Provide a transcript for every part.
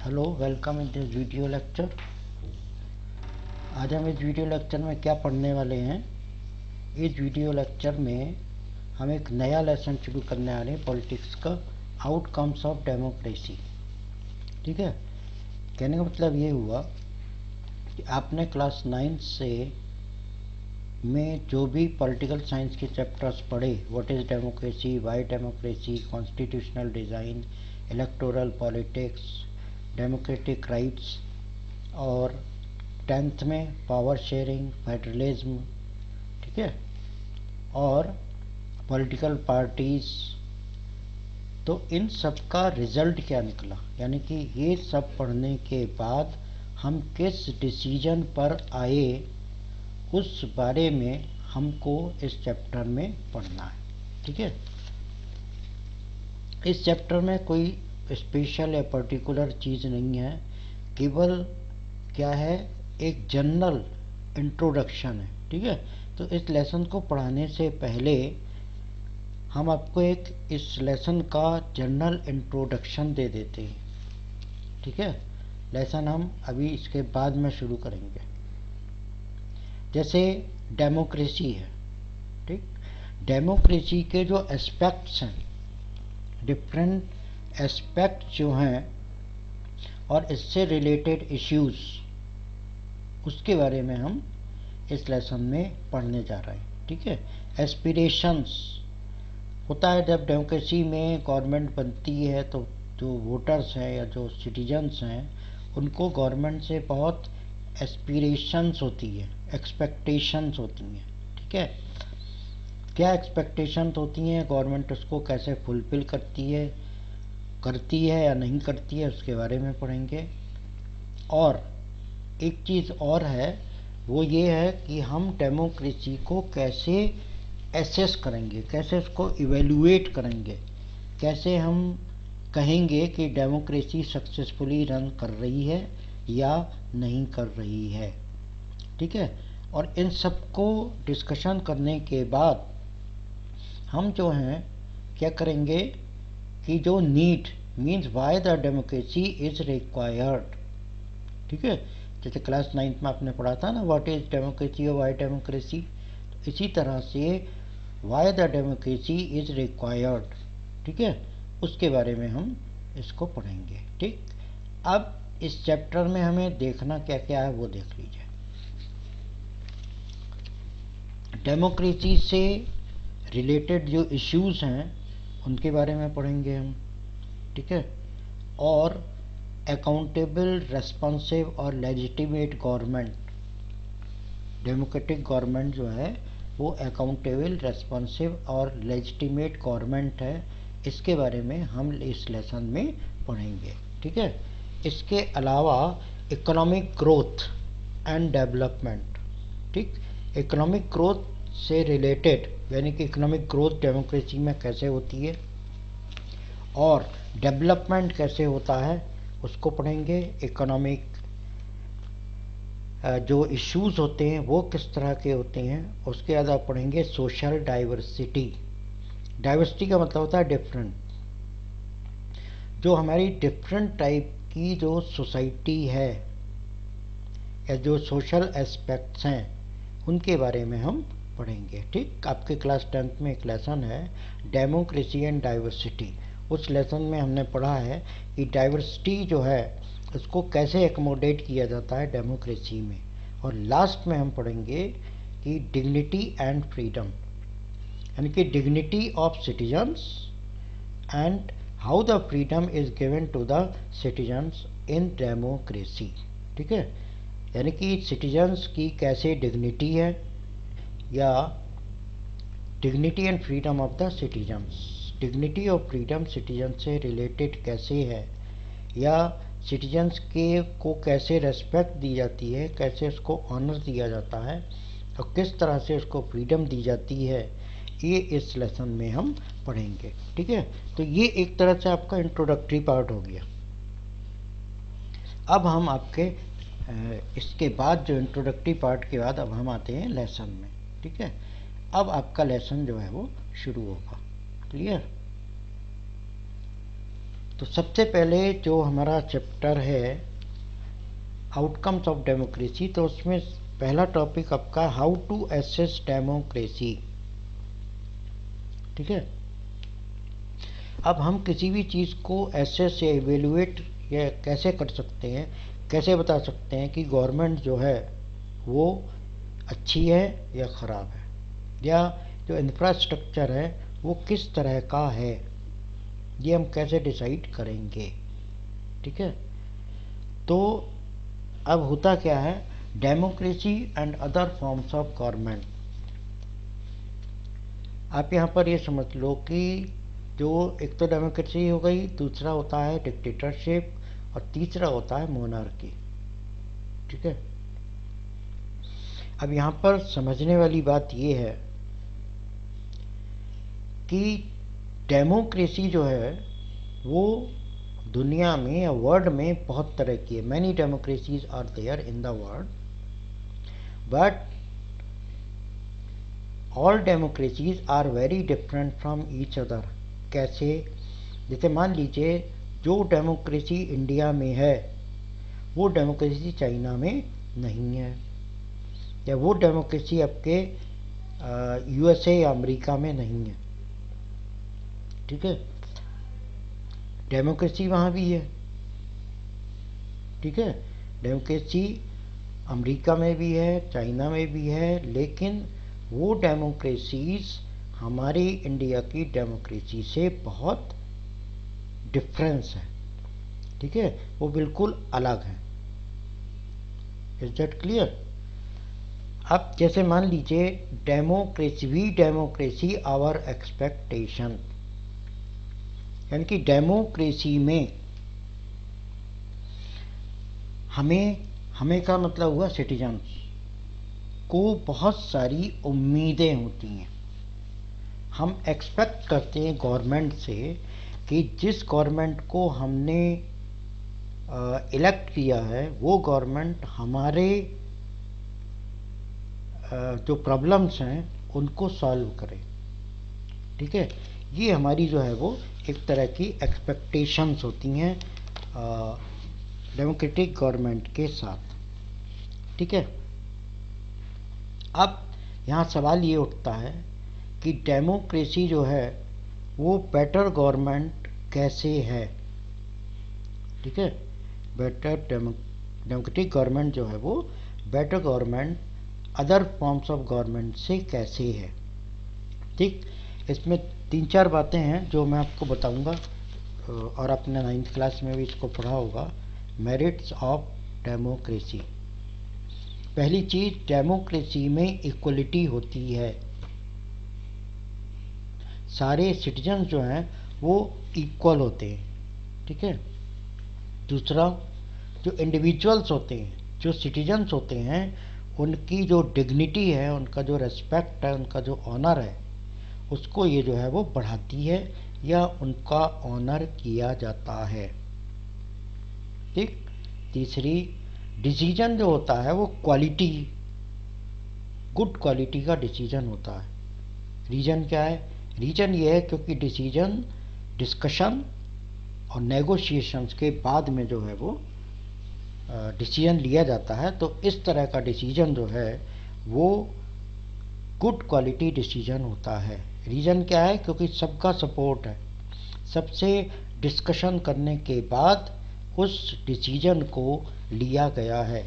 Hello, welcome in this video lecture. आज हम इस वीडियो लेक्चर में क्या पढ़ने वाले हैं। इस वीडियो लेक्चर में हम एक नया लेसन शुरू करने वाले हैं, पॉलिटिक्स का आउटकम्स ऑफ डेमोक्रेसी। ठीक है, कहने का मतलब ये हुआ कि आपने क्लास 9 से में जो भी पॉलिटिकल साइंस के चैप्टर्स पढ़े, what is democracy, Y democracy, constitutional design, electoral politics, democratic rights, और 10th में पावर शेयरिंग, फेडरलिज्म, ठीक है, और पॉलिटिकल पार्टीज। तो इन सब का रिजल्ट क्या निकला, यानी कि ये सब पढ़ने के बाद हम किस डिसीजन पर आए, उस बारे में हमको इस चैप्टर में पढ़ना है। ठीक है, इस चैप्टर में कोई स्पेशल या पर्टिकुलर चीज़ नहीं है, केवल क्या है, एक जनरल इंट्रोडक्शन है। ठीक है, तो इस लेसन को पढ़ाने से पहले हम आपको एक इस लेसन का जनरल इंट्रोडक्शन दे देते हैं। ठीक है, लेसन हम अभी इसके बाद में शुरू करेंगे। जैसे डेमोक्रेसी है, ठीक, डेमोक्रेसी के जो एस्पेक्ट्स हैं, डिफरेंट एस्पेक्ट जो हैं और इससे रिलेटेड इश्यूज, उसके बारे में हम इस लेसन में पढ़ने जा रहे हैं। ठीक है, एस्पिरेशंस होता है जब डेमोक्रेसी में गवर्नमेंट बनती है, तो जो वोटर्स हैं या जो सिटीजन्स हैं, उनको गवर्नमेंट से बहुत एस्पिरेशंस होती है, एक्सपेक्टेशंस होती हैं। ठीक है, क्या एक्सपेक्टेशंस होती हैं, गवर्नमेंट उसको कैसे फुलफिल करती है या नहीं करती है, उसके बारे में पढ़ेंगे। और एक चीज़ और है, वो ये है कि हम डेमोक्रेसी को कैसे एसेस करेंगे, कैसे उसको इवेल्युएट करेंगे, कैसे हम कहेंगे कि डेमोक्रेसी सक्सेसफुली रन कर रही है या नहीं कर रही है। ठीक है, और इन सब को डिस्कशन करने के बाद हम जो हैं क्या करेंगे कि जो need means why the democracy is required. ठीक है, जैसे क्लास 9th में आपने पढ़ा था ना, व्हाट इज डेमोक्रेसी और वाई डेमोक्रेसी, तो इसी तरह से why the democracy is required, ठीक है, उसके बारे में हम इसको पढ़ेंगे। ठीक, अब इस चैप्टर में हमें देखना क्या क्या है वो देख लीजिए। डेमोक्रेसी से रिलेटेड जो इश्यूज हैं उनके बारे में पढ़ेंगे हम। ठीक है, और अकाउंटेबल, रेस्पॉन्सिव और लेजिटिमेट गवर्नमेंट, डेमोक्रेटिक गवर्नमेंट जो है वो अकाउंटेबल, रेस्पॉन्सिव और लेजिटिमेट गवर्नमेंट है, इसके बारे में हम इस लेसन में पढ़ेंगे। ठीक है, इसके अलावा इकोनॉमिक ग्रोथ एंड डेवलपमेंट। ठीक, इकोनॉमिक ग्रोथ से रिलेटेड, यानी कि इकोनॉमिक ग्रोथ डेमोक्रेसी में कैसे होती है और डेवलपमेंट कैसे होता है, उसको पढ़ेंगे। इकोनॉमिक जो इश्यूज होते हैं वो किस तरह के होते हैं, उसके बाद आप पढ़ेंगे सोशल डाइवर्सिटी। डाइवर्सिटी का मतलब होता है डिफरेंट, जो हमारी डिफरेंट टाइप की जो सोसाइटी है या जो सोशल एस्पेक्ट्स हैं, उनके बारे में हम पढ़ेंगे। ठीक, आपके क्लास 10th में एक लेसन है डेमोक्रेसी एंड डाइवर्सिटी। उस लेसन में हमने पढ़ा है कि डाइवर्सिटी जो है उसको कैसे एकोमोडेट किया जाता है डेमोक्रेसी में। और लास्ट में हम पढ़ेंगे कि डिग्निटी एंड फ्रीडम, यानी कि dignity of citizens and how the freedom is given to the citizens in democracy. ठीक है, यानी कि सिटीजन्स की कैसे डिग्निटी है, या dignity and freedom of the citizens, dignity और फ्रीडम सिटीजन से रिलेटेड कैसे है, या सिटीजन्स के को कैसे रेस्पेक्ट दी जाती है, कैसे उसको ऑनर दिया जाता है और किस तरह से उसको फ्रीडम दी जाती है, ये इस लेसन में हम पढ़ेंगे। ठीक है, तो ये एक तरह से आपका इंट्रोडक्टरी पार्ट हो गया। अब हम आपके इसके बाद जो इंट्रोडक्टरी पार्ट के बाद अब हम आते हैं लेसन में। ठीक है, अब आपका लेसन जो है वो शुरू होगा। क्लियर? तो सबसे पहले जो हमारा चैप्टर है आउटकम्स ऑफ डेमोक्रेसी, तो उसमें पहला टॉपिक आपका हाउ टू एसेस डेमोक्रेसी। ठीक है, अब हम किसी भी चीज़ को एसेस या इवेल्युएट या कैसे कर सकते हैं, कैसे बता सकते हैं कि गवर्नमेंट जो है वो अच्छी है या ख़राब है, या जो इंफ्रास्ट्रक्चर है वो किस तरह का है, ये हम कैसे डिसाइड करेंगे। ठीक है, तो अब होता क्या है, democracy and other forms of government. आप यहाँ पर ये समझ लो कि जो एक तो डेमोक्रेसी हो गई, दूसरा होता है डिक्टेटरशिप और तीसरा होता है मोनार्की। ठीक है, अब यहाँ पर समझने वाली बात ये है कि डेमोक्रेसी जो है वो दुनिया में या वर्ल्ड में बहुत तरह की है। Many democracies are there in the world, but all democracies are very different from each other. कैसे? जैसे मान लीजिए जो डेमोक्रेसी इंडिया में है वो डेमोक्रेसी चाइना में नहीं है, या वो डेमोक्रेसी आपके यूएसए या अमेरिका में नहीं है। ठीक है, डेमोक्रेसी वहाँ भी है। ठीक है, डेमोक्रेसी अमेरिका में भी है, चाइना में भी है, लेकिन वो डेमोक्रेसीज हमारी इंडिया की डेमोक्रेसी से बहुत डिफरेंस है। ठीक है, वो बिल्कुल अलग है। Is that clear? अब जैसे मान लीजिए डेमोक्रेसी आवर एक्सपेक्टेशन, यानी कि डेमोक्रेसी में हमें का मतलब हुआ सिटीजन्स को बहुत सारी उम्मीदें होती हैं। हम एक्सपेक्ट करते हैं गवर्नमेंट से कि जिस गवर्नमेंट को हमने इलेक्ट किया है वो गवर्नमेंट हमारे जो प्रॉब्लम्स हैं उनको सॉल्व करे। ठीक है, ये हमारी जो है वो एक तरह की एक्सपेक्टेशंस होती हैं डेमोक्रेटिक गवर्नमेंट के साथ। ठीक है, अब यहाँ सवाल ये उठता है कि डेमोक्रेसी जो है वो बेटर गवर्नमेंट कैसे है। ठीक है, बेटर डेमोक्रेटिक गवर्नमेंट जो है वो better government other forms of government से कैसे है। ठीक, इसमें 3-4 बातें हैं जो मैं आपको बताऊंगा, और आपने 9th क्लास में भी इसको पढ़ा होगा। Merits of democracy. पहली चीज, डेमोक्रेसी में इक्वलिटी होती है, सारे सिटीजन जो हैं वो इक्वल होते हैं। ठीक है, दूसरा, जो इंडिविजुअल्स होते हैं, जो सिटीजन्स होते हैं, उनकी जो डिग्निटी है, उनका जो रेस्पेक्ट है, उनका जो ऑनर है, उसको ये जो है वो बढ़ाती है या उनका ऑनर किया जाता है। ठीक, तीसरी, डिसीजन जो होता है वो क्वालिटी, गुड क्वालिटी का डिसीजन होता है। रीजन क्या है? रीजन ये है क्योंकि डिसीजन डिस्कशन और नेगोशिएशंस के बाद में जो है वो डिसीजन लिया जाता है, तो इस तरह का डिसीजन जो है वो गुड क्वालिटी डिसीजन होता है। रीज़न क्या है? क्योंकि सबका सपोर्ट है, सबसे डिस्कशन करने के बाद उस डिसीजन को लिया गया है,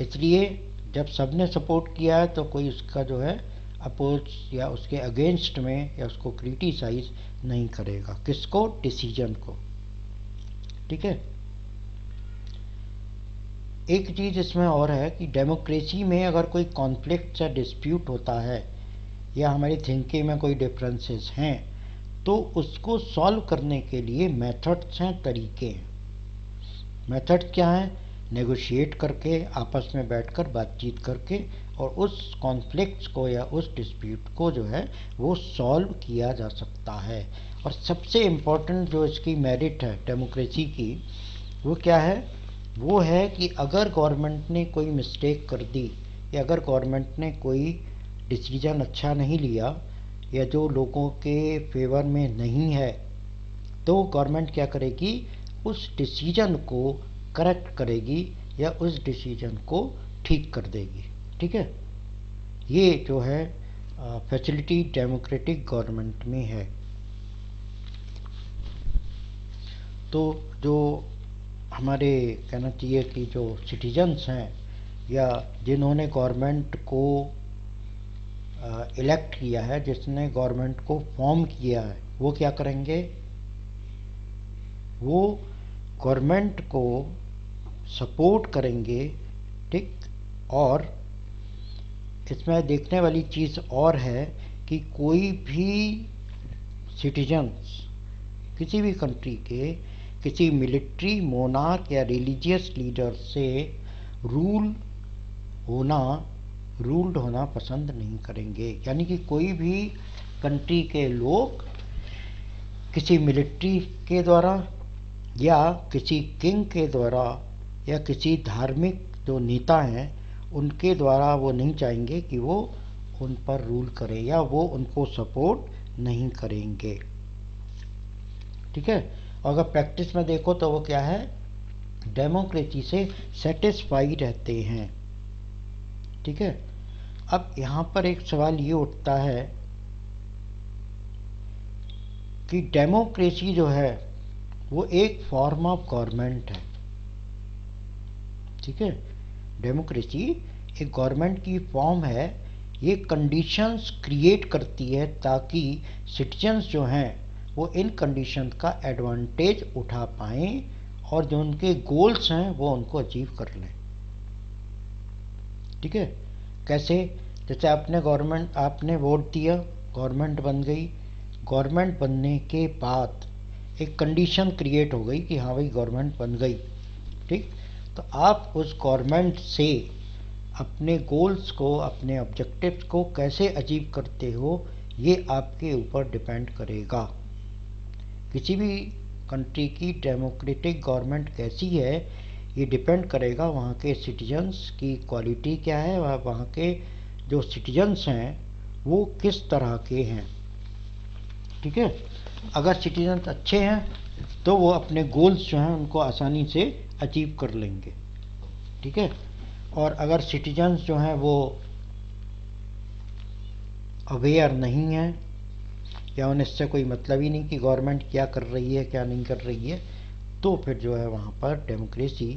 इसलिए जब सबने सपोर्ट किया है तो कोई उसका जो है अपोज या उसके अगेंस्ट में या उसको क्रिटिसाइज नहीं करेगा। किसको? डिसीजन को। ठीक है, एक चीज़ इसमें और है कि डेमोक्रेसी में अगर कोई कॉन्फ्लिक्ट या डिस्प्यूट होता है या हमारी थिंकिंग में कोई डिफरेंसेस हैं तो उसको सॉल्व करने के लिए मेथड्स हैं, तरीके हैं। मेथड क्या है? नेगोशिएट करके, आपस में बैठकर बातचीत करके और उस कॉन्फ्लिक्ट्स को या उस डिस्प्यूट को जो है वो सॉल्व किया जा सकता है। और सबसे इम्पोर्टेंट जो इसकी मेरिट है डेमोक्रेसी की, वो क्या है? वो है कि अगर गवर्नमेंट ने कोई मिस्टेक कर दी या अगर गवर्नमेंट ने कोई डिसीजन अच्छा नहीं लिया या जो लोगों के फेवर में नहीं है, तो गवर्नमेंट क्या करेगी, उस डिसीजन को करेक्ट करेगी या उस डिसीजन को ठीक कर देगी। ठीक है, ये जो है फैसिलिटी डेमोक्रेटिक गवर्नमेंट में है। तो जो हमारे कहना चाहिए कि जो सिटीजन्स हैं या जिन्होंने गवर्नमेंट को इलेक्ट किया है, जिसने गवर्नमेंट को फॉर्म किया है, वो क्या करेंगे, वो गवर्नमेंट को सपोर्ट करेंगे। ठीक, और इसमें देखने वाली चीज़ और है कि कोई भी सिटीजन्स किसी भी कंट्री के किसी मिलिट्री, मोनार्क या रिलीजियस लीडर से रूल्ड होना पसंद नहीं करेंगे। यानी कि कोई भी कंट्री के लोग किसी मिलिट्री के द्वारा या किसी किंग के द्वारा या किसी धार्मिक जो नेता हैं उनके द्वारा वो नहीं चाहेंगे कि वो उन पर रूल करें या वो उनको सपोर्ट नहीं करेंगे। ठीक है, और अगर प्रैक्टिस में देखो तो वो क्या है, डेमोक्रेसी से सेटिस्फाई रहते हैं। ठीक है, अब यहाँ पर एक सवाल ये उठता है कि डेमोक्रेसी जो है वो एक फॉर्म ऑफ गवर्नमेंट है। ठीक है, डेमोक्रेसी एक गवर्नमेंट की फॉर्म है। ये कंडीशंस क्रिएट करती है ताकि सिटीजन्स जो हैं वो इन कंडीशन का एडवांटेज उठा पाएं और जो उनके गोल्स हैं वो उनको अचीव कर लें। ठीक है, कैसे, जैसे आपने वोट दिया, गवर्नमेंट बन गई, गवर्नमेंट बनने के बाद एक कंडीशन क्रिएट हो गई कि हाँ भाई गवर्नमेंट बन गई। ठीक, तो आप उस गवर्नमेंट से अपने गोल्स को, अपने ऑब्जेक्टिव्स को कैसे अचीव करते हो, ये आपके ऊपर डिपेंड करेगा। किसी भी कंट्री की डेमोक्रेटिक गवर्नमेंट कैसी है ये डिपेंड करेगा वहाँ के सिटीजन्स की क्वालिटी क्या है, वहाँ के जो सिटीजन्स हैं वो किस तरह के हैं। ठीक है, अगर सिटीजन्स अच्छे हैं तो वो अपने गोल्स जो हैं उनको आसानी से अचीव कर लेंगे। ठीक है, और अगर सिटीजन्स जो हैं वो अवेयर नहीं हैं या उन्हें इससे कोई मतलब ही नहीं कि गवर्नमेंट क्या कर रही है क्या नहीं कर रही है, तो फिर जो है वहाँ पर डेमोक्रेसी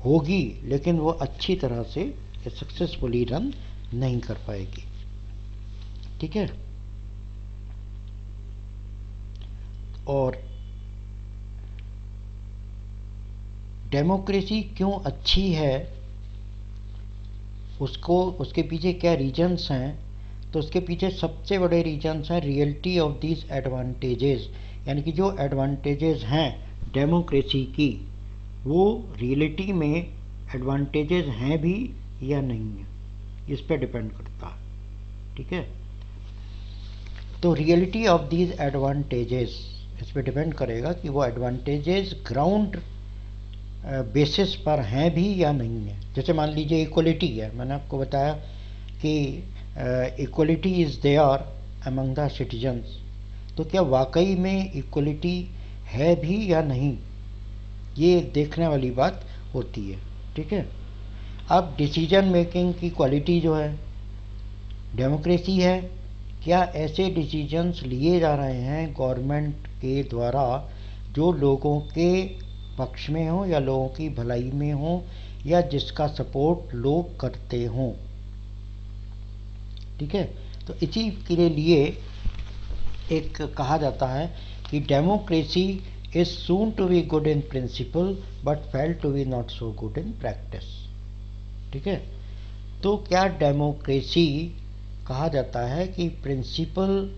होगी लेकिन वो अच्छी तरह से सक्सेसफुली रन नहीं कर पाएगी। ठीक है, और डेमोक्रेसी क्यों अच्छी है, उसके पीछे क्या रीजन्स हैं, तो उसके पीछे सबसे बड़े रीजन्स हैं रियलिटी ऑफ दीज एडवांटेजेस। यानी कि जो एडवांटेजेस हैं डेमोक्रेसी की वो रियलिटी में एडवांटेजेस हैं भी या नहीं है, इस पर डिपेंड करता है। ठीक है, तो रियलिटी ऑफ दीज एडवांटेजेस इस पर डिपेंड करेगा कि वो एडवांटेजेस ग्राउंड बेसिस पर हैं भी या नहीं है। जैसे मान लीजिए इक्वलिटी है, मैंने आपको बताया कि equality is there among the citizens, तो क्या वाकई में इक्वलिटी है भी या नहीं, ये देखने वाली बात होती है। ठीक है, अब डिसीजन मेकिंग की क्वालिटी जो है डेमोक्रेसी है, क्या ऐसे डिसीजंस लिए जा रहे हैं गवर्नमेंट के द्वारा जो लोगों के पक्ष में हो या लोगों की भलाई में हो या जिसका सपोर्ट लोग करते हों। ठीक है, तो इसी के लिए एक कहा जाता है कि democracy is soon to be good in principle but fail to be not so good in practice. ठीक है, तो क्या डेमोक्रेसी कहा जाता है कि प्रिंसिपल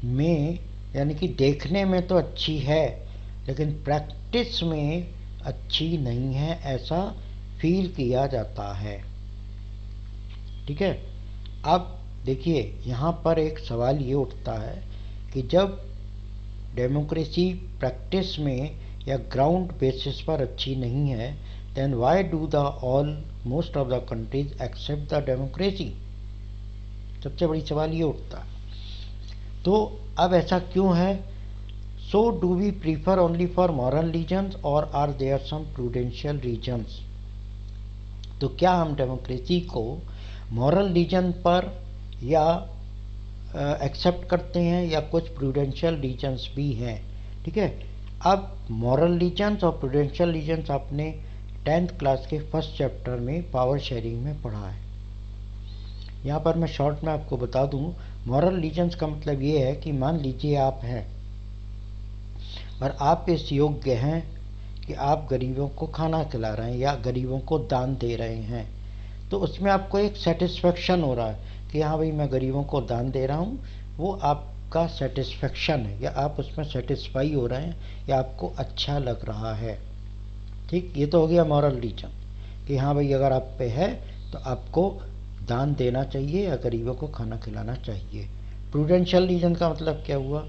में यानी कि देखने में तो अच्छी है लेकिन प्रैक्टिस में अच्छी नहीं है, ऐसा फील किया जाता है। ठीक है, अब देखिए यहाँ पर एक सवाल ये उठता है कि जब डेमोक्रेसी प्रैक्टिस में या ग्राउंड बेसिस पर अच्छी नहीं है, then why do the almost of the countries accept the democracy, सबसे बड़ी सवाल ये उठता है। तो अब ऐसा क्यों है, So do we prefer only for moral regions or are there some prudential regions? तो क्या हम डेमोक्रेसी को मॉरल रीजन पर या एक्सेप्ट करते हैं या कुछ प्रूडेंशियल रीजन्स भी हैं? ठीक है, अब मॉरल रीजन्स और प्रूडेंशियल रीजन्स आपने 10th क्लास के फर्स्ट चैप्टर में पावर शेयरिंग में पढ़ा है। यहाँ पर मैं शॉर्ट में आपको बता दूँ, मॉरल रीजन्स का मतलब ये है कि मान लीजिए आप हैं और आप इस योग्य हैं कि आप गरीबों को खाना खिला रहे हैं या गरीबों को दान दे रहे हैं, तो उसमें आपको एक सेटिस्फेक्शन हो रहा है कि हाँ भाई मैं गरीबों को दान दे रहा हूँ, वो आपका सेटिस्फेक्शन है या आप उसमें सेटिस्फाई हो रहे हैं या आपको अच्छा लग रहा है। ठीक, ये तो हो गया मॉरल रीजन कि हाँ भाई अगर आप पे है तो आपको दान देना चाहिए या गरीबों को खाना खिलाना चाहिए। प्रूडेंशियल रीजन का मतलब क्या हुआ?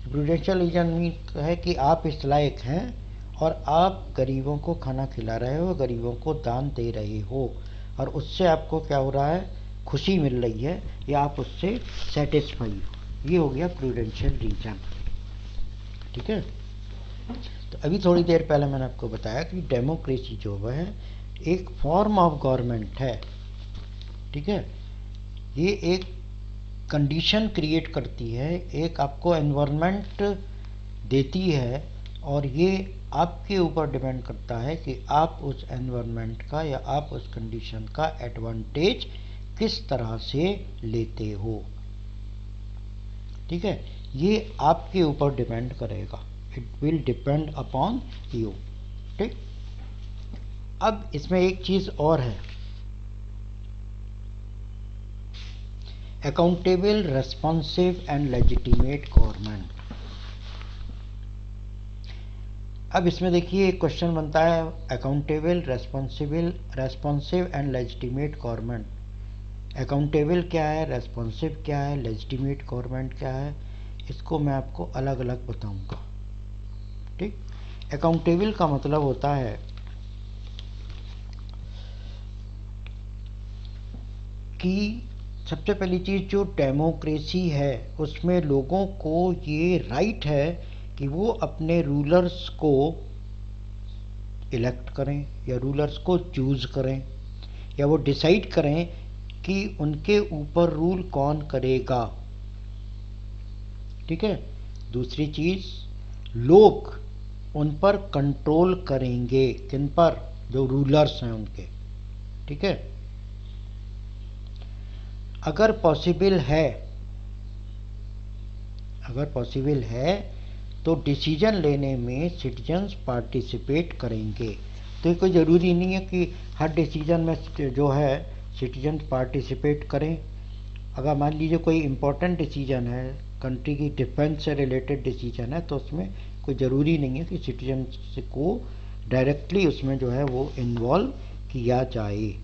प्रूडेंशियल रीजन है कि आप इस लायक हैं और आप गरीबों को खाना खिला रहे हो, गरीबों को दान दे रहे हो और उससे आपको क्या हो रहा है, खुशी मिल रही है या आप उससे सेटिस्फाई हो। ये हो गया प्रूडेंशियल रीजन। ठीक है, तो अभी थोड़ी देर पहले मैंने आपको बताया कि डेमोक्रेसी जो है एक फॉर्म ऑफ गवर्नमेंट है। ठीक है, ये एक कंडीशन क्रिएट करती है, एक आपको एनवायरनमेंट देती है और ये आपके ऊपर डिपेंड करता है कि आप उस एनवायरनमेंट का या आप उस कंडीशन का एडवांटेज किस तरह से लेते हो। ठीक है, ये आपके ऊपर डिपेंड करेगा, it will depend upon you. ठीक, अब इसमें एक चीज और है, accountable, responsive and legitimate government. अब इसमें देखिए एक क्वेश्चन बनता है, accountable, responsive and legitimate government. Accountable क्या है, रेस्पॉन्सिव क्या है, लेजिटिमेट गवर्नमेंट क्या है, इसको मैं आपको अलग अलग बताऊंगा। ठीक, अकाउंटेबल का मतलब होता है कि सबसे पहली चीज जो डेमोक्रेसी है उसमें लोगों को ये राइट है कि वो अपने रूलर्स को इलेक्ट करें या रूलर्स को चूज करें या वो डिसाइड करें कि उनके ऊपर रूल कौन करेगा। ठीक है, दूसरी चीज लोग उन पर कंट्रोल करेंगे, किन पर, जो रूलर्स हैं उनके। ठीक है, अगर पॉसिबल है तो डिसीजन लेने में सिटीजन्स पार्टिसिपेट करेंगे। तो कोई ज़रूरी नहीं है कि हर डिसीजन में जो है सिटीजन पार्टिसिपेट करें। अगर मान लीजिए कोई इम्पोर्टेंट डिसीजन है, कंट्री की डिफेंस से रिलेटेड डिसीजन है, तो उसमें कोई ज़रूरी नहीं है कि सिटीजन्स को डायरेक्टली उसमें जो है वो इन्वॉल्व किया जाए।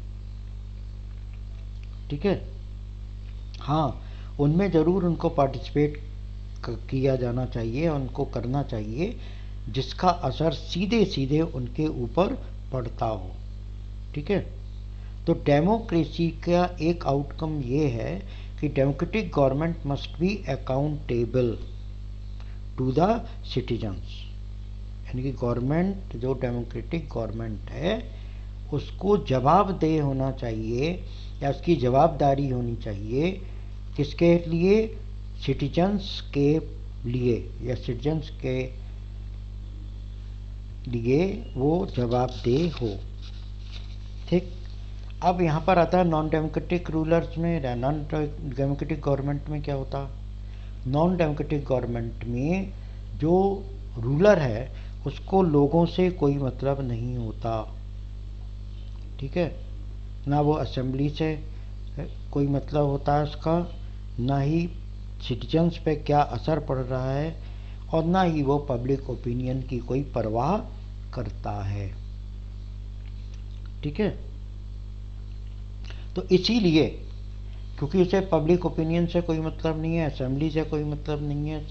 ठीक है, हाँ, उनमें ज़रूर उनको पार्टिसिपेट किया जाना चाहिए, उनको करना चाहिए जिसका असर सीधे सीधे उनके ऊपर पड़ता हो। ठीक है, तो डेमोक्रेसी का एक आउटकम ये है कि democratic government must be accountable to the citizens. यानी कि गवर्नमेंट जो डेमोक्रेटिक गवर्नमेंट है उसको जवाबदेह होना चाहिए या उसकी जवाबदारी होनी चाहिए, किसके लिए, सिटीजन्स के लिए या सिटीजन्स के लिए वो जवाबदेह हो। ठीक, अब यहाँ पर आता है नॉन डेमोक्रेटिक रूलर्स में, नॉन डेमोक्रेटिक गवर्नमेंट में क्या होता। नॉन डेमोक्रेटिक गवर्नमेंट में जो रूलर है उसको लोगों से कोई मतलब नहीं होता। ठीक है, ना वो असेंबली से कोई मतलब होता है उसका, ना ही सिटीजन्स पे क्या असर पड़ रहा है और ना ही वो पब्लिक ओपिनियन की कोई परवाह करता है। ठीक है, तो इसीलिए क्योंकि उसे पब्लिक ओपिनियन से कोई मतलब नहीं है, असेंबली से कोई मतलब नहीं है,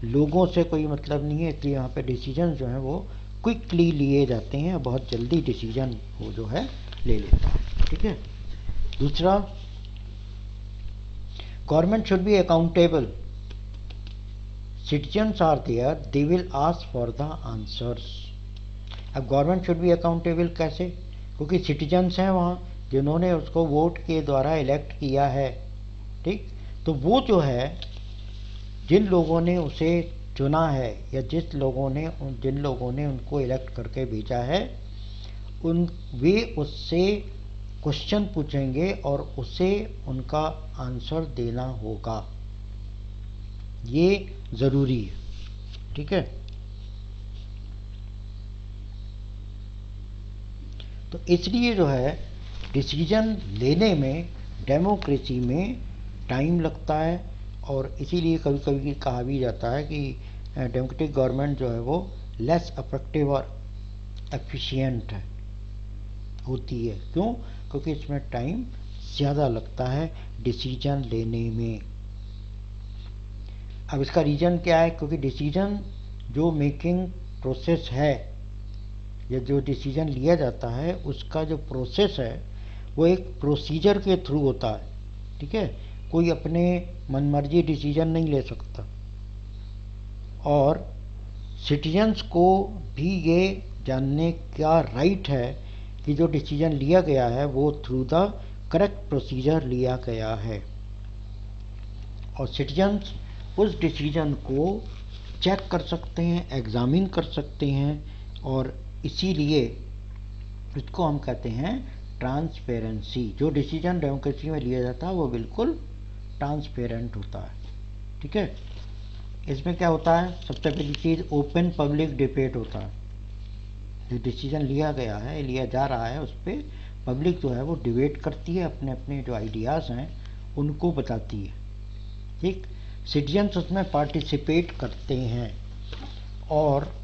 लोगों से कोई मतलब नहीं है, इसलिए यहाँ पे डिसीजन जो है वो क्विकली लिए जाते हैं, बहुत जल्दी डिसीजन वो जो है ले लेता है। ठीक है, दूसरा, government should be accountable, Citizens are there, they will ask for the answers. अब गवर्नमेंट शुड बी अकाउंटेबल कैसे? क्योंकि सिटीजन्स हैं वहाँ जिन्होंने उसको वोट के द्वारा इलेक्ट किया है, ठीक? तो वो जो है जिन लोगों ने उसे चुना है या जिन लोगों ने उनको इलेक्ट करके भेजा है, वे उससे क्वेश्चन पूछेंगे और उसे उनका आंसर देना होगा। ये ज़रूरी है, ठीक है? तो इसलिए जो है डिसीजन लेने में डेमोक्रेसी में टाइम लगता है, और इसीलिए कभी कभी कहा भी जाता है कि डेमोक्रेटिक गवर्नमेंट जो है वो लेस इफेक्टिव और एफिशिएंट होती है। क्यों? क्योंकि इसमें टाइम ज़्यादा लगता है डिसीजन लेने में। अब इसका रीज़न क्या है? क्योंकि डिसीजन जो मेकिंग प्रोसेस है या जो डिसीजन लिया जाता है उसका जो प्रोसेस है वो एक प्रोसीजर के थ्रू होता है, ठीक है? कोई अपने मनमर्जी डिसीजन नहीं ले सकता, और सिटीजन्स को भी ये जानने का राइट है कि जो डिसीजन लिया गया है वो थ्रू द करेक्ट प्रोसीजर लिया गया है, और सिटीजन्स उस डिसीजन को चेक कर सकते हैं, एग्जामिन कर सकते हैं, और इसीलिए इसको हम कहते हैं ट्रांसपेरेंसी। जो डिसीजन डेमोक्रेसी में लिया जाता है वो बिल्कुल ट्रांसपेरेंट होता है, ठीक है? इसमें क्या होता है? सबसे पहली चीज़ ओपन पब्लिक डिबेट होता है। जो डिसीजन लिया गया है, लिया जा रहा है, उस पर पब्लिक जो है वो डिबेट करती है, अपने अपने जो आइडियाज़ हैं उनको बताती है, ठीक? सिटीजन्स उसमें पार्टिसिपेट करते हैं। और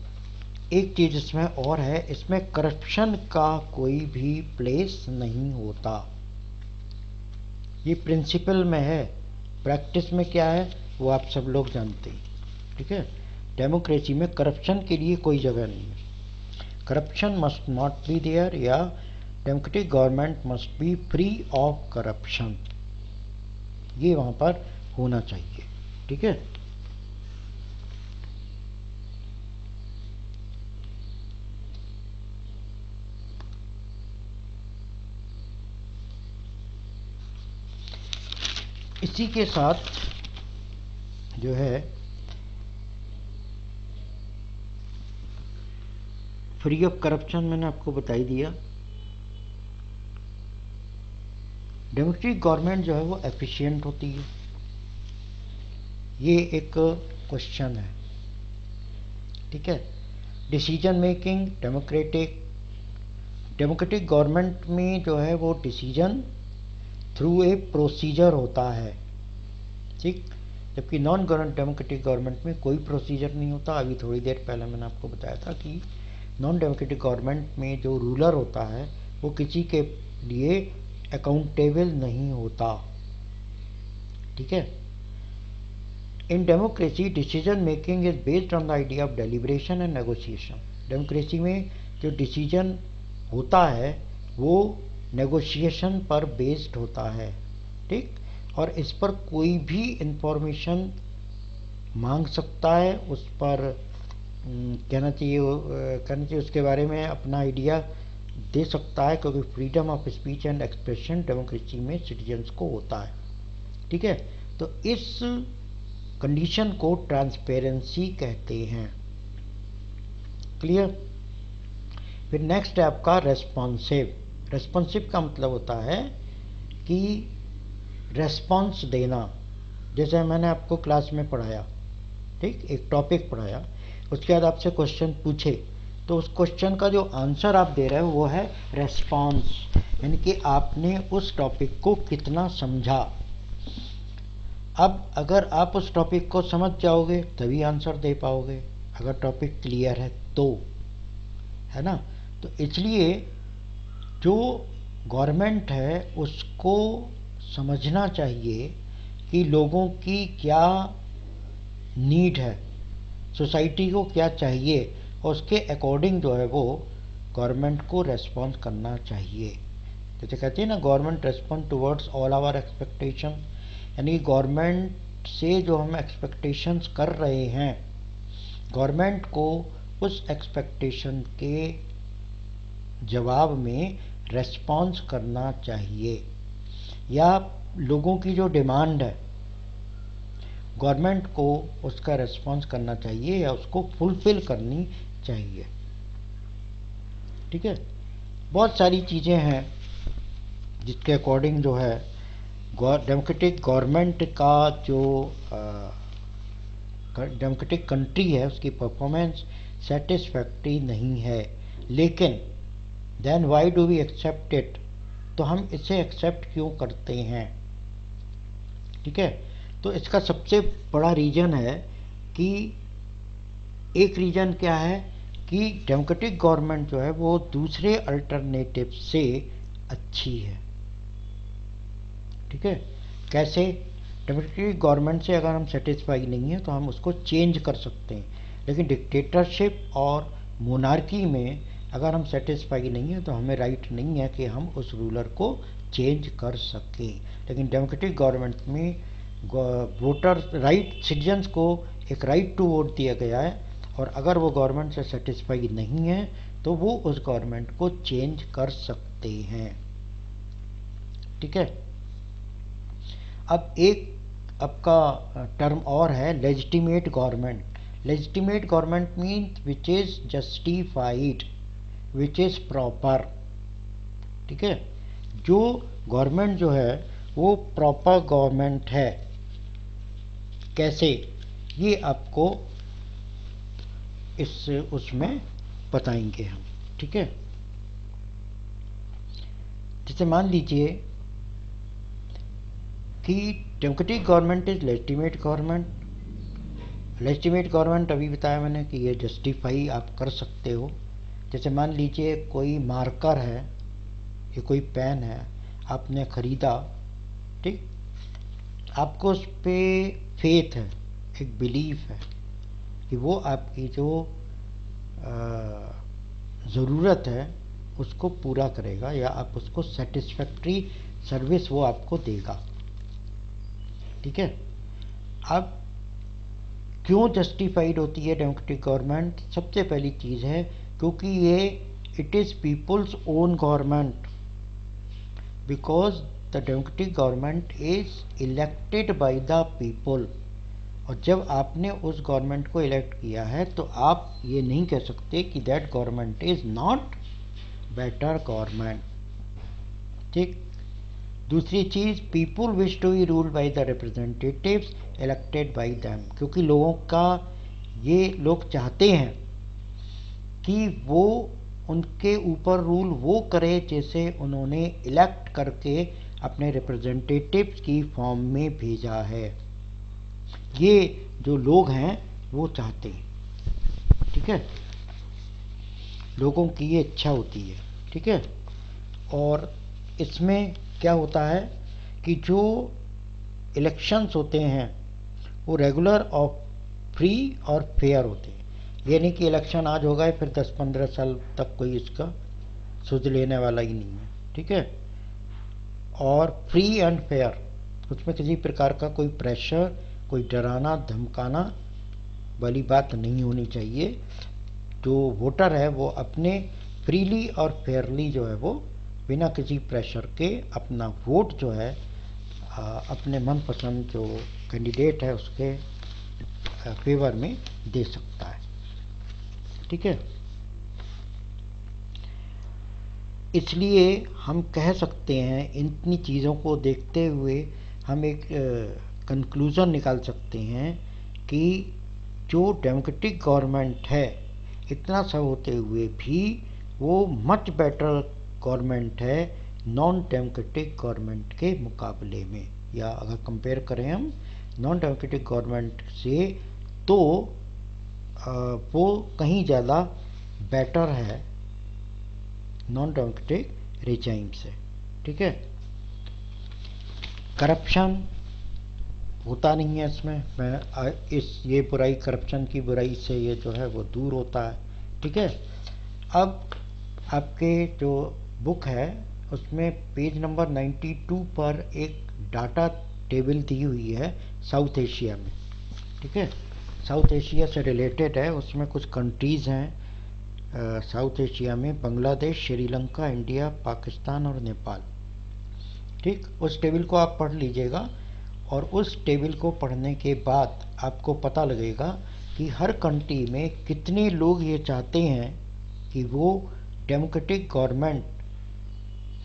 एक चीज़ इसमें और है, इसमें करप्शन का कोई भी प्लेस नहीं होता। ये प्रिंसिपल में है, प्रैक्टिस में क्या है वो आप सब लोग जानते हैं, ठीक है? डेमोक्रेसी में करप्शन के लिए कोई जगह नहीं है। Corruption must not be there, या democratic government must be free of corruption, ये वहाँ पर होना चाहिए, ठीक है? इसी के साथ जो है फ्री ऑफ करप्शन मैंने आपको बता ही दिया। डेमोक्रेटिक गवर्नमेंट जो है वो एफिशिएंट होती है, ये एक क्वेश्चन है, ठीक है? डिसीजन मेकिंग डेमोक्रेटिक गवर्नमेंट में जो है वो डिसीजन थ्रू ए प्रोसीजर होता है, ठीक? जबकि नॉन डेमोक्रेटिक गवर्नमेंट में कोई प्रोसीजर नहीं होता। अभी थोड़ी देर पहले मैंने आपको बताया था कि नॉन डेमोक्रेटिक गवर्नमेंट में जो रूलर होता है वो किसी के लिए अकाउंटेबल नहीं होता, ठीक है? In democracy decision making is based on the idea of deliberation and negotiation. Democracy में जो डिसीजन होता है वो नेगोशिएशन पर बेस्ड होता है, ठीक? और इस पर कोई भी इंफॉर्मेशन मांग सकता है, उस पर कहना चाहिए उसके बारे में अपना आइडिया दे सकता है, क्योंकि freedom of speech and expression democracy में सिटीजन्स को होता है, ठीक है? तो इस कंडीशन को ट्रांसपेरेंसी कहते हैं, क्लियर? फिर नेक्स्ट है आपका रेस्पॉन्सिव। रेस्पॉन्सिव का मतलब होता है कि रेस्पॉन्स देना। जैसे मैंने आपको क्लास में पढ़ाया, ठीक? एक टॉपिक पढ़ाया, उसके बाद आपसे क्वेश्चन पूछे, तो उस क्वेश्चन का जो आंसर आप दे रहे हो वो है रेस्पॉन्स, यानी कि आपने उस टॉपिक को कितना समझा। अब अगर आप उस टॉपिक को समझ जाओगे तभी आंसर दे पाओगे, अगर टॉपिक क्लियर है तो, है ना? तो इसलिए जो गवर्नमेंट है उसको समझना चाहिए कि लोगों की क्या नीड है, सोसाइटी को क्या चाहिए, और उसके अकॉर्डिंग जो है वो गवर्नमेंट को रेस्पॉन्स करना चाहिए। जैसे कहते हैं ना, government respond towards all our expectation, यानी गवर्नमेंट से जो हम एक्सपेक्टेशंस कर रहे हैं, गवर्नमेंट को उस एक्सपेक्टेशन के जवाब में रेस्पॉन्स करना चाहिए, या लोगों की जो डिमांड है गवर्नमेंट को उसका रेस्पॉन्स करना चाहिए या उसको फुलफिल करनी चाहिए। ठीक है, बहुत सारी चीज़ें हैं जिसके अकॉर्डिंग जो है डेमोक्रेटिक गवर्नमेंट का जो डेमोक्रेटिक कंट्री है उसकी परफॉर्मेंस सेटिस्फैक्ट्री नहीं है। लेकिन then why do we accept it, तो हम इसे एक्सेप्ट क्यों करते हैं? ठीक है, तो इसका सबसे बड़ा रीज़न है कि एक रीज़न क्या है कि डेमोक्रेटिक गवर्नमेंट जो है वो दूसरे अल्टरनेटिव से अच्छी है। ठीक है, कैसे? डेमोक्रेटिक गवर्नमेंट से अगर हम सेटिस्फाई नहीं है तो हम उसको चेंज कर सकते हैं, लेकिन डिक्टेटरशिप और मोनार्की में अगर हम सेटिस्फाई नहीं है तो हमें राइट नहीं है कि हम उस रूलर को चेंज कर सकें। लेकिन डेमोक्रेटिक गवर्नमेंट में वोटर राइट, सिटीजन्स को एक राइट टू वोट दिया गया है, और अगर वो गवर्नमेंट से सेटिस्फाई नहीं है तो वो उस गवर्नमेंट को चेंज कर सकते हैं। ठीक है, अब एक आपका टर्म और है legitimate government. Legitimate government means which is justified, which is proper. ठीक है, जो गवर्नमेंट जो है वो प्रॉपर गवर्नमेंट है। कैसे, ये आपको इस उसमें बताएंगे हम। ठीक है, जैसे मान लीजिए कि democratic government is legitimate government. Legitimate government अभी बताया मैंने कि ये जस्टिफाई आप कर सकते हो। जैसे मान लीजिए कोई मार्कर है, ये कोई पेन है, आपने ख़रीदा, ठीक, आपको उस पर फेथ है, एक बिलीफ है कि वो आपकी जो ज़रूरत है उसको पूरा करेगा, या आप उसको सेटिस्फैक्ट्री सर्विस वो आपको देगा। ठीक है, अब क्यों जस्टिफाइड होती है डेमोक्रेटिक गवर्नमेंट? सबसे पहली चीज़ है क्योंकि ये it is people's own government, because the democratic government is elected by the people. और जब आपने उस गवर्नमेंट को इलेक्ट किया है तो आप ये नहीं कह सकते कि that government is not better government. ठीक, दूसरी चीज़, people wish to be ruled by the representatives elected by them, क्योंकि लोगों का ये लोग चाहते हैं कि वो उनके ऊपर रूल वो करे जैसे उन्होंने इलेक्ट करके अपने रिप्रेजेंटेटिव्स की फॉर्म में भेजा है। ये जो लोग हैं वो चाहते हैं। ठीक है, लोगों की ये इच्छा होती है। ठीक है, और इसमें क्या होता है कि जो इलेक्शंस होते हैं वो रेगुलर और फ्री और फेयर होते हैं। ये नहीं कि इलेक्शन आज होगा फिर 10-15 साल तक कोई इसका सुध लेने वाला ही नहीं है। ठीक है, और फ्री एंड फेयर, उसमें किसी प्रकार का कोई प्रेशर, कोई डराना धमकाना वाली बात नहीं होनी चाहिए। जो वोटर है वो अपने फ्रीली और फेयरली जो है वो बिना किसी प्रेशर के अपना वोट जो है अपने मनपसंद जो कैंडिडेट है उसके फेवर में दे सकता है। ठीक है, इसलिए हम कह सकते हैं इतनी चीज़ों को देखते हुए हम एक कंक्लूज़न निकाल सकते हैं कि जो डेमोक्रेटिक गवर्नमेंट है इतना सब होते हुए भी वो मच बेटर गवर्नमेंट है नॉन डेमोक्रेटिक गवर्नमेंट के मुकाबले में, या अगर कंपेयर करें हम नॉन डेमोक्रेटिक गवर्नमेंट से तो वो कहीं ज़्यादा बेटर है नॉन डेमोक्रेटिक रिजाइम से। ठीक है, करप्शन होता नहीं है इसमें, मैं ये बुराई, करप्शन की बुराई से ये जो है वो दूर होता है। ठीक है, अब आपके जो बुक है उसमें पेज नंबर 92 पर एक डाटा टेबल दी हुई है साउथ एशिया में, ठीक है। साउथ एशिया से रिलेटेड है, उसमें कुछ कंट्रीज़ हैं साउथ एशिया में, बांग्लादेश, श्रीलंका, इंडिया, पाकिस्तान और नेपाल, ठीक। उस टेबल को आप पढ़ लीजिएगा, और उस टेबल को पढ़ने के बाद आपको पता लगेगा कि हर कंट्री में कितने लोग ये चाहते हैं कि वो डेमोक्रेटिक गवर्नमेंट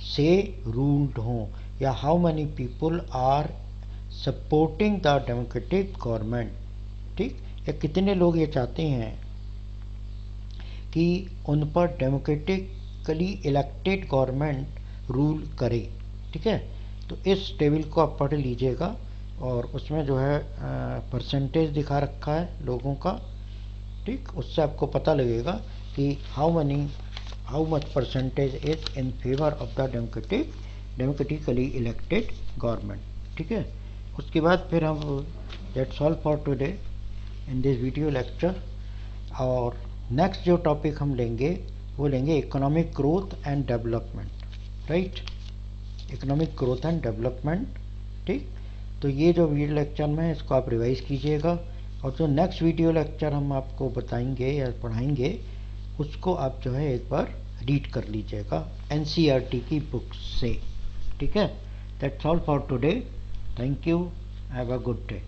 से रूल्ड हों, या how many people are supporting the democratic government, ठीक। या कितने लोग ये चाहते हैं कि उन पर डेमोक्रेटिकली इलेक्टेड गवर्नमेंट रूल करे, ठीक है। तो इस टेबल को आप पढ़ लीजिएगा, और उसमें जो है परसेंटेज दिखा रखा है लोगों का, ठीक। उससे आपको पता लगेगा कि how much percentage is in favour of the democratically elected government, ठीक है। उसके बाद फिर हम that's all for today in this video lecture, और नेक्स्ट जो टॉपिक हम लेंगे वो लेंगे economic growth and development, right, economic growth and development, ठीक। तो ये जो वीडियो लेक्चर में है इसको आप रिवाइज कीजिएगा, और जो नेक्स्ट वीडियो लेक्चर हम आपको बताएंगे या पढ़ाएंगे उसको आप जो है एक बार रीड कर लीजिएगा NCERT की बुक्स से, ठीक है। That's all for today, thank you, have a good day.